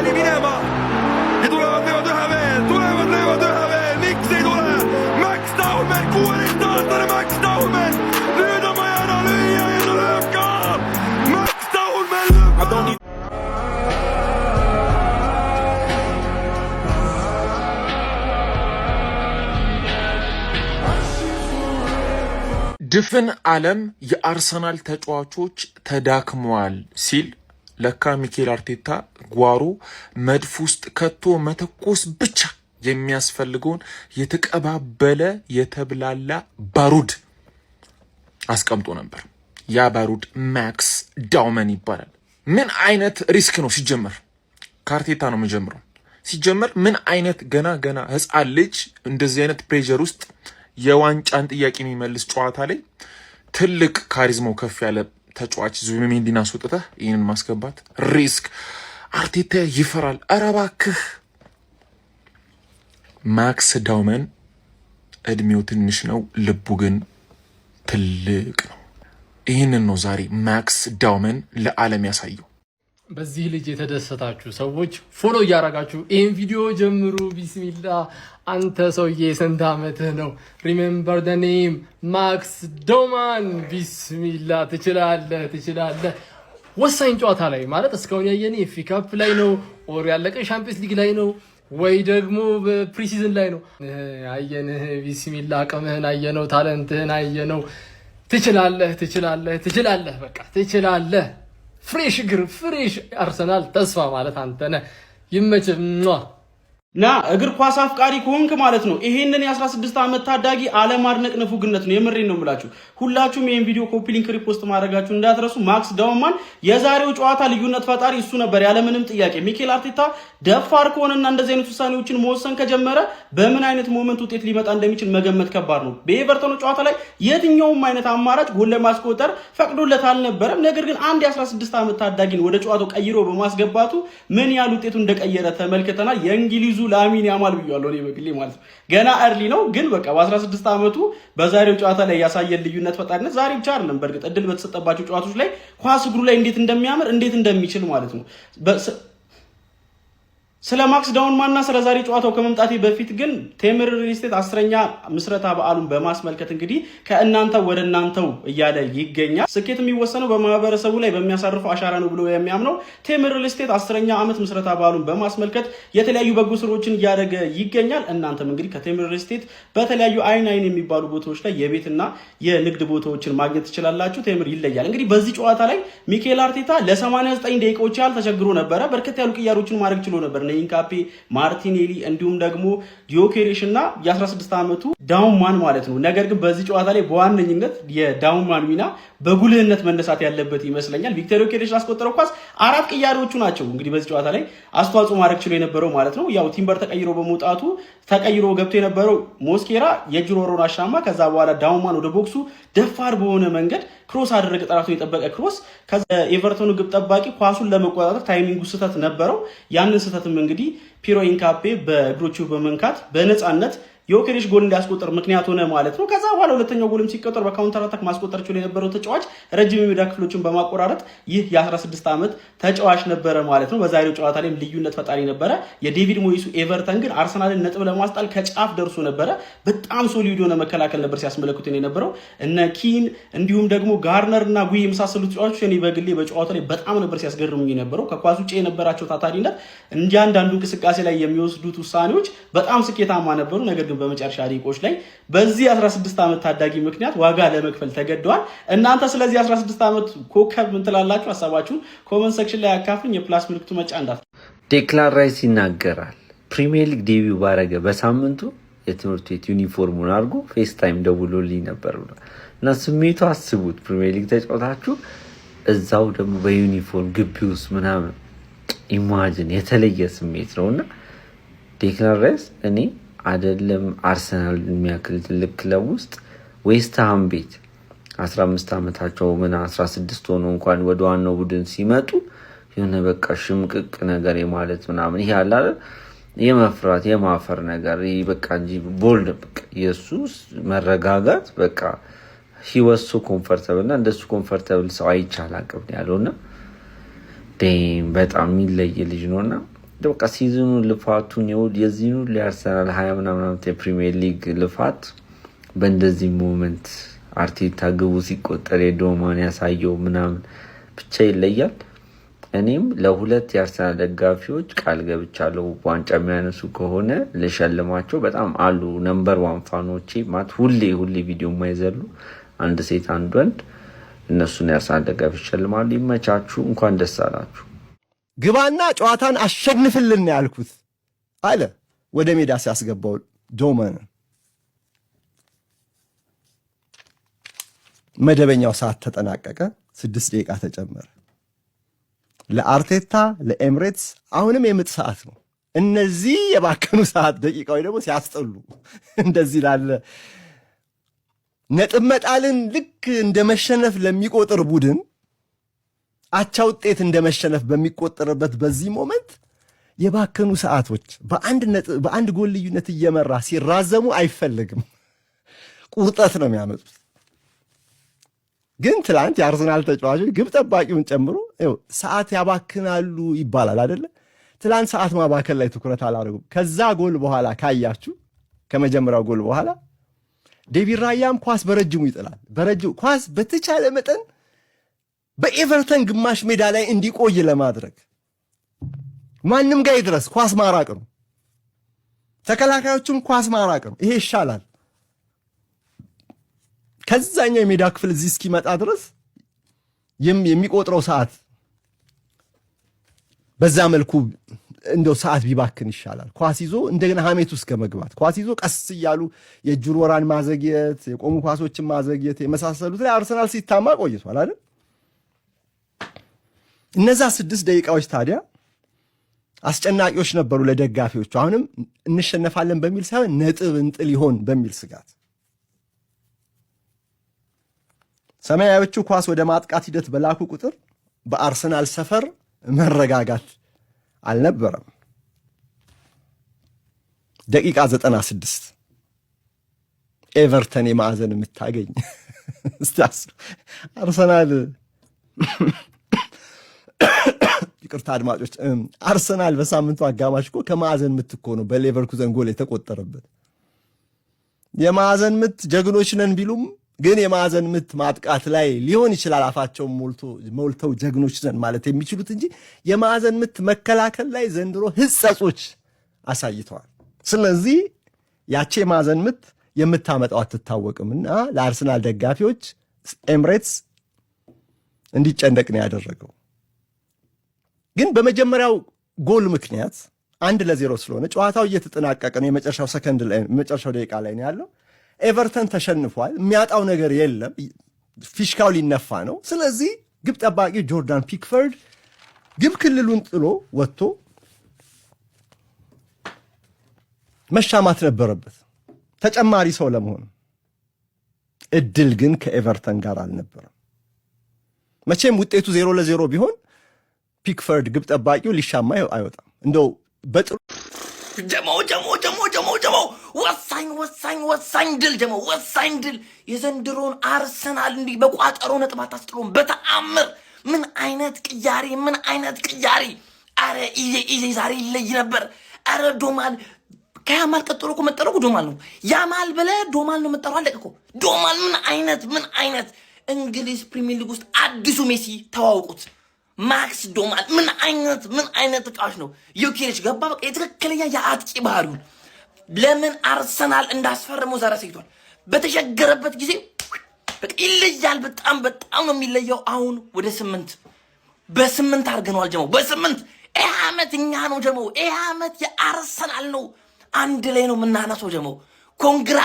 meni minema. Ja tulevat leivot yhä vielä. Miksi tulee? Max Dauman, 16-aastainen Max Dauman. Lyödä majana lyijä ja se löykkaa. Max Dauman lyökkää. ድፍን ዓለም የአርሰናል ተጫዋቾች ተዳክመዋል ሲል ለካ ሚኬል አርቴታ ጓሮ መድፍ ውስጥ ከቶ መተኮስ ብቻ የሚያስፈልገውን የተቀባበለ የተብላላ ባሩድ አስቀምጦ ነበር። ያ ባሩድ ማክስ ዳውመን ይባላል። ምን አይነት ሪስክ ነው ሲጀመር? ከአርቴታ ነው የሚጀምረው። ሲጀመር ምን አይነት ገና ህፃን ልጅ እንደዚህ አይነት ፕሬሸር ውስጥ የዋንጫን ጥያቄ የሚመልስ ጨዋታ ላይ ትልቅ ካሪዝማው ከፍ ያለ ተጫዋች ዙቢሜንዲን አስወጥተህ ይሄንን ማስገባት ሪስክ። አርቴታ ይፈራል። ኧረ እባክህ ማክስ ዳውመን እድሜው ትንሽ ነው፣ ልቡ ግን ትልቅ ነው። ይህንን ነው ዛሬ ማክስ ዳውመን ለዓለም ያሳየው። በዚህ ልጅ የተደሰታችሁ ሰዎች ፎሎ እያረጋችሁ ይህን ቪዲዮ ጀምሩ። ቢስሚላ አንተ ሰውዬ ስንት ዓመትህ ነው? ሪሜምበር ደ ኔም ማክስ ዳውመን። ቢስሚላ ትችላለህ። ወሳኝ ጨዋታ ላይ ማለት እስካሁን ያየን ኤፍ ኤ ካፕ ላይ ነው ኦር ያለቀ ሻምፒየንስ ሊግ ላይ ነው ወይ ደግሞ በፕሪሲዝን ላይ ነው አየንህ። ቢስሚላ አቅምህን አየነው፣ ታለንትህን አየነው። ትችላለህ፣ በቃ ትችላለህ። ፍሬሽ እግር ፍሬሽ አርሰናል ተስፋ ማለት አንተ ነህ። ይመችህ ና እግር ኳስ አፍቃሪ ከሆንክ ማለት ነው ይሄንን የ16 ዓመት ታዳጊ አለማድነቅ ንፉግነት ነው። የምሬን ነው የምላችሁ። ሁላችሁም ይሄን ቪዲዮ ኮፒ ሊንክ ሪፖስት ማድረጋችሁ እንዳትረሱ። ማክስ ዳውመን የዛሬው ጨዋታ ልዩነት ፈጣሪ እሱ ነበር ያለምንም ጥያቄ። ሚኬል አርቴታ ደፋር ከሆነና እንደዚህ አይነት ውሳኔዎችን መወሰን ከጀመረ በምን አይነት ሞመንት ውጤት ሊመጣ እንደሚችል መገመት ከባድ ነው። በኤቨርተን ጨዋታ ላይ የትኛውም አይነት አማራጭ ጎል ለማስቆጠር ፈቅዶለት አልነበረም። ነገር ግን አንድ የ16 ዓመት ታዳጊን ወደ ጨዋታው ቀይሮ በማስገባቱ ምን ያህል ውጤቱ እንደቀየረ ተመልክተናል። የእንግሊዙ ላሚን ያማል ብያለሁ እኔ በግሌ ማለት ነው። ገና እርሊ ነው ግን በቃ በ16 ዓመቱ በዛሬው ጨዋታ ላይ ያሳየን ልዩነት ፈጣሪነት ዛሬ ብቻ አይደለም፣ በእርግጥ እድል በተሰጠባቸው ጨዋታዎች ላይ ኳስ እግሩ ላይ እንዴት እንደሚያምር እንዴት እንደሚችል ማለት ነው። ስለ ማክስ ዳውመንና ስለ ዛሬ ጨዋታው ከመምጣቴ በፊት ግን ቴምር ሪል ስቴት 10ኛ ምስረታ በዓሉን በማስመልከት እንግዲህ ከእናንተ ወደ እናንተው እያለ ይገኛል። ስኬት የሚወሰነው በማህበረሰቡ ላይ በሚያሳርፈው አሻራ ነው ብሎ የሚያምነው ቴምር ሪል ስቴት 10ኛ ዓመት ምስረታ በዓሉን በማስመልከት የተለያዩ በጎ ስራዎችን እያደረገ ይገኛል። እናንተም እንግዲህ ከቴምር ሪል ስቴት በተለያዩ አይን የሚባሉ ቦታዎች ላይ የቤትና የንግድ ቦታዎችን ማግኘት ትችላላችሁ። ቴምር ይለያል። እንግዲህ በዚህ ጨዋታ ላይ ሚኬል አርቴታ ለ89 ደቂቃዎች ያህል ተቸግሮ ነበረ። በርከት ያሉ ቅያሮችን ማድረግ ችሎ ነበር። ኢንካፔ፣ ማርቲኔሊ እንዲሁም ደግሞ ዲዮኬሬሽ እና የ16 ዓመቱ ዳውመን ማለት ነው። ነገር ግን በዚህ ጨዋታ ላይ በዋነኝነት የዳውመን ሚና በጉልህነት መነሳት ያለበት ይመስለኛል። ቪክተር ዮኬሬሽ ያስቆጠረው ኳስ 4 ቅያሬዎቹ ናቸው እንግዲህ በዚህ ጨዋታ ላይ አስተዋጽኦ ማድረግ ችሎ የነበረው ማለት ነው። ያው ቲምበር ተቀይሮ በመውጣቱ ተቀይሮ ገብቶ የነበረው ሞስኬራ የጅሮሮን አሻማ፣ ከዛ በኋላ ዳውመን ወደ ቦክሱ ደፋር በሆነ መንገድ ክሮስ አደረገ። ጠራቱን የጠበቀ ክሮስ። ከዛ ኤቨርተኑ ግብ ጠባቂ ኳሱን ለመቆጣጠር ታይሚንጉ ስህተት ነበረው። ያንን ስህተትም እንግዲህ ፒሮ ኢንካፔ በእግሮቹ በመንካት በነፃነት ዮኬሬሽ ጎል እንዲያስቆጥር ምክንያት ሆነ ማለት ነው። ከዛ በኋላ ሁለተኛው ጎልም ሲቆጠር በካውንተር አታክ ማስቆጠር ችሎ የነበረው ተጫዋች ረጅም የሜዳ ክፍሎችን በማቆራረጥ ይህ የ16 ዓመት ተጫዋች ነበረ ማለት ነው። በዛሬው ጨዋታ ላይም ልዩነት ፈጣሪ ነበረ። የዴቪድ ሞይሱ ኤቨርተን ግን አርሰናልን ነጥብ ለማስጣል ከጫፍ ደርሶ ነበረ። በጣም ሶሊድ የሆነ መከላከል ነበር ሲያስመለክቱን የነበረው። እነ ኪን እንዲሁም ደግሞ ጋርነር እና ጉይ የመሳሰሉት ተጫዋቾች እኔ በግሌ በጨዋታው ላይ በጣም ነበር ሲያስገርሙኝ የነበረው። ከኳስ ውጪ የነበራቸው ታታሪነት እንጂ አንዳንዱ እንቅስቃሴ ላይ የሚወስዱት ውሳኔዎች በጣም ስኬታማ ነበሩ። ነገር በመጨረሻ ደቂቆች ላይ በዚህ 16 ዓመት ታዳጊ ምክንያት ዋጋ ለመክፈል ተገደዋል። እናንተ ስለዚህ 16 ዓመት ኮከብ ምን ትላላችሁ? ሐሳባችሁን ኮሜንት ሴክሽን ላይ አካፍሉኝ። የፕላስ ምልክቱ መጫንዳት ዴክላን ራይስ ይናገራል። ፕሪሚየር ሊግ ዴቢው ባረገ በሳምንቱ የትምህርት ቤት ዩኒፎርሙን አድርጎ ፌስ ታይም ደውሎልኝ ነበር እና ስሜቱ አስቡት። ፕሪሚየር ሊግ ተጫውታችሁ እዛው ደግሞ በዩኒፎርም ግቢ ውስጥ ምናምን ኢማጂን የተለየ ስሜት ነውና ዴክላን ራይስ እኔ አይደለም አርሰናል የሚያክል ትልቅ ክለብ ውስጥ ዌስትሃም ቤት 15 ዓመታቸው ምን 16 ሆኖ እንኳን ወደ ዋናው ቡድን ሲመጡ የሆነ በቃ ሽምቅቅ ነገር የማለት ምናምን ይሄ አለ አይደል የመፍራት የማፈር ነገር በቃ እንጂ ቦልድ በቃ ኢየሱስ መረጋጋት በቃ he was so comfortable እና እንደሱ ኮምፎርታብል ሰው አይቻል አቀብ ያለውና በጣም የሚለይ ልጅ ነውና በቃ ሲዝኑ ልፋቱን የዚህኑ ለአርሰናል 20 ምናምን የፕሪሚየር ሊግ ልፋት በእንደዚህ ሞመንት አርቴታ ግቡ ሲቆጠር የዶማን ያሳየው ምናምን ብቻ ይለያል። እኔም ለሁለት የአርሰናል ደጋፊዎች ቃል ገብቻለሁ ዋንጫ የሚያነሱ ከሆነ ለሸልማቸው በጣም አሉ ነምበር 1 ፋኖቼ ማለት ሁሌ ቪዲዮ ማይዘሉ አንድ ሴት አንድ ወንድ እነሱን የአርሰናል ደጋፊዎች ሸልማሉ። ይመቻችሁ፣ እንኳን ደስ አላችሁ። ግባና ጨዋታን አሸንፍልን ያልኩት አለ ወደ ሜዳ ሲያስገባው ዶማን። መደበኛው ሰዓት ተጠናቀቀ፣ 6 ደቂቃ ተጨመረ። ለአርቴታ ለኤምሬትስ አሁንም የምጥ ሰዓት ነው። እነዚህ የባከኑ ሰዓት ደቂቃዎች ደግሞ ሲያስጠሉ እንደዚህ ላለ ነጥብ መጣልን ልክ እንደመሸነፍ ለሚቆጥር ቡድን አቻ ውጤት እንደመሸነፍ በሚቆጠርበት በዚህ ሞመንት የባከኑ ሰዓቶች በአንድ ጎል ልዩነት እየመራ ሲራዘሙ አይፈልግም፣ ቁርጠት ነው የሚያመጡት። ግን ትላንት የአርሰናል ተጫዋቾች ግብ ጠባቂውን ጨምሮ ሰዓት ያባክናሉ ይባላል አይደለ? ትላንት ሰዓት ማባከል ላይ ትኩረት አላደረጉም። ከዛ ጎል በኋላ ካያችሁ ከመጀመሪያው ጎል በኋላ ዴቪድ ራያም ኳስ በረጅሙ ይጥላል። በረጅሙ ኳስ በተቻለ መጠን በኤቨርተን ግማሽ ሜዳ ላይ እንዲቆይ ለማድረግ ማንም ጋር ይድረስ ኳስ ማራቅ ነው። ተከላካዮቹም ኳስ ማራቅ ነው። ይሄ ይሻላል። ከዛኛው የሜዳ ክፍል እዚህ እስኪመጣ ድረስ የሚቆጥረው ሰዓት በዛ መልኩ እንደው ሰዓት ቢባክን ይሻላል። ኳስ ይዞ እንደገና ሀሜት ውስጥ ከመግባት ኳስ ይዞ ቀስ እያሉ የእጁር ወራን ማዘግየት፣ የቆሙ ኳሶችን ማዘግየት የመሳሰሉት ላይ አርሰናል ሲታማ ቆይቷል አይደል? እነዛ 6 ደቂቃዎች ታዲያ አስጨናቂዎች ነበሩ ለደጋፊዎቹ። አሁንም እንሸነፋለን በሚል ሳይሆን ነጥብ እንጥል ይሆን በሚል ስጋት ሰማያዊዎቹ ኳስ ወደ ማጥቃት ሂደት በላኩ ቁጥር በአርሰናል ሰፈር መረጋጋት አልነበረም። ደቂቃ 96 ኤቨርተን የማዕዘን የምታገኝ እስታስ አርሰናል ይቅርታ አድማጮች፣ አርሰናል በሳምንቱ አጋማሽ እኮ ከማዕዘን ምት እኮ ነው በሌቨርኩዘን ጎል የተቆጠረበት። የማዕዘን ምት ጀግኖች ነን ቢሉም ግን የማዕዘን ምት ማጥቃት ላይ ሊሆን ይችላል አፋቸው ሞልተው ጀግኖች ነን ማለት የሚችሉት እንጂ የማዕዘን ምት መከላከል ላይ ዘንድሮ ህጸጾች አሳይተዋል። ስለዚህ ያቺ የማዕዘን ምት የምታመጣው አትታወቅምና ለአርሰናል ደጋፊዎች ኤምሬትስ እንዲጨነቅ ነው ያደረገው። ግን በመጀመሪያው ጎል ምክንያት 1-0 ስለሆነ ጨዋታው እየተጠናቀቀ ነው። የመጨረሻው ደቂቃ ላይ ነው ያለው። ኤቨርተን ተሸንፏል። የሚያጣው ነገር የለም። ፊሽካው ሊነፋ ነው። ስለዚህ ግብ ጠባቂ ጆርዳን ፒክፈርድ ግብ ክልሉን ጥሎ ወጥቶ መሻማት ነበረበት ተጨማሪ ሰው ለመሆን። እድል ግን ከኤቨርተን ጋር አልነበረም። መቼም ውጤቱ 0-0 ቢሆን ፒክፈርድ ግብ ጠባቂው ሊሻማ አይወጣም። እንደው በጥሩ ጀሞ ወሳኝ ድል ጀሞ ወሳኝ ድል የዘንድሮን አርሰናል እንዲህ በቋጠሮ ነጥባት አስጥሎን በተአምር ምን አይነት ቅያሪ! አረ ኢዜ ዛሬ ይለይ ነበር። አረ ዶማል ከያማል ቀጥሎ እኮ መጠረቁ ዶማል ነው። ያማል በለ ዶማል ነው መጠሩ አለቀ እኮ። ዶማል ምን አይነት እንግሊዝ ፕሪሚየር ሊግ ውስጥ አዲሱ ሜሲ ተዋውቁት። ማክስ ዶማል ምን አይነት እቃዎች ነው። ዩኬሬሽ ገባ በቃ የትክክለኛ የአጥቂ ባህሪውን ለምን አርሰናል እንዳስፈረመው ዛሬ አሳይቷል። በተሸገረበት ጊዜ በቃ ይለያል። በጣም ነው የሚለየው። አሁን ወደ 8 በ8 አድርገነዋል ጀመው በ8 ይሄ ዓመት እኛ ነው ጀመው። ይሄ ዓመት የአርሰናል ነው። አንድ ላይ ነው የምናነሳው ጀመው። ኮንግራ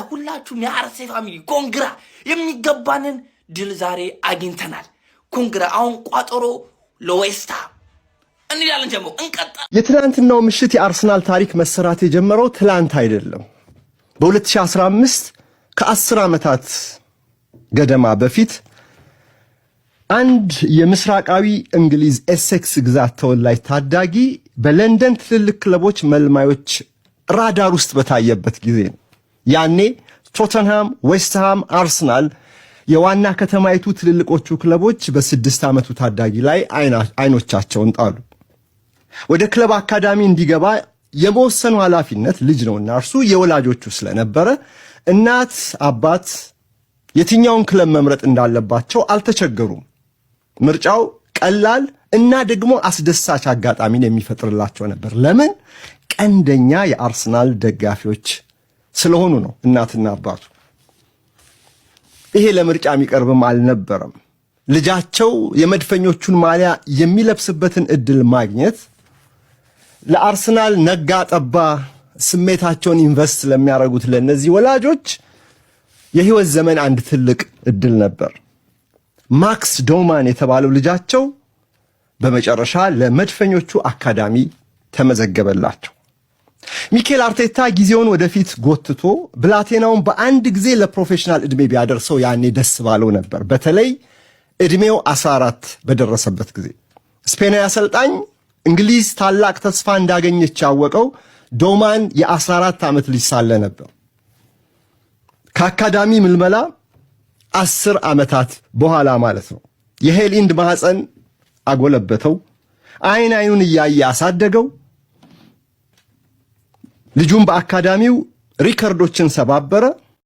ሁላችሁም የአርሴ ፋሚሊ ኮንግራ። የሚገባንን ድል ዛሬ አግኝተናል። ኮንግራ። አሁን ቋጠሮ ለዌስታ እንዲያለን ጀመው እንቀጣ። የትናንትናው ምሽት የአርሰናል ታሪክ መሰራት የጀመረው ትላንት አይደለም። በ2015 ከ10 ዓመታት ገደማ በፊት አንድ የምስራቃዊ እንግሊዝ ኤሴክስ ግዛት ተወላጅ ታዳጊ በለንደን ትልልቅ ክለቦች መልማዮች ራዳር ውስጥ በታየበት ጊዜ ነው። ያኔ ቶተንሃም፣ ዌስትሃም፣ አርሰናል የዋና ከተማይቱ ትልልቆቹ ክለቦች በ6 ዓመቱ ታዳጊ ላይ አይኖቻቸውን ጣሉ። ወደ ክለብ አካዳሚ እንዲገባ የመወሰኑ ኃላፊነት ልጅ ነውና እርሱ የወላጆቹ ስለነበረ እናት አባት የትኛውን ክለብ መምረጥ እንዳለባቸው አልተቸገሩም። ምርጫው ቀላል እና ደግሞ አስደሳች አጋጣሚን የሚፈጥርላቸው ነበር። ለምን? ቀንደኛ የአርሰናል ደጋፊዎች ስለሆኑ ነው እናትና አባቱ። ይሄ ለምርጫ የሚቀርብም አልነበረም። ልጃቸው የመድፈኞቹን ማሊያ የሚለብስበትን እድል ማግኘት ለአርሰናል ነጋ ጠባ ስሜታቸውን ኢንቨስት ለሚያደርጉት ለነዚህ ወላጆች የህይወት ዘመን አንድ ትልቅ እድል ነበር። ማክስ ዶማን የተባለው ልጃቸው በመጨረሻ ለመድፈኞቹ አካዳሚ ተመዘገበላቸው። ሚኬል አርቴታ ጊዜውን ወደፊት ጎትቶ ብላቴናውን በአንድ ጊዜ ለፕሮፌሽናል ዕድሜ ቢያደርሰው ያኔ ደስ ባለው ነበር። በተለይ ዕድሜው 14 በደረሰበት ጊዜ ስፔናዊ አሰልጣኝ እንግሊዝ ታላቅ ተስፋ እንዳገኘች ያወቀው ዶማን የ14 ዓመት ልጅ ሳለ ነበር። ከአካዳሚ ምልመላ 10 ዓመታት በኋላ ማለት ነው። የሄሊንድ ማህፀን አጎለበተው፣ አይኑን እያየ አሳደገው። ልጁም በአካዳሚው ሪከርዶችን ሰባበረ።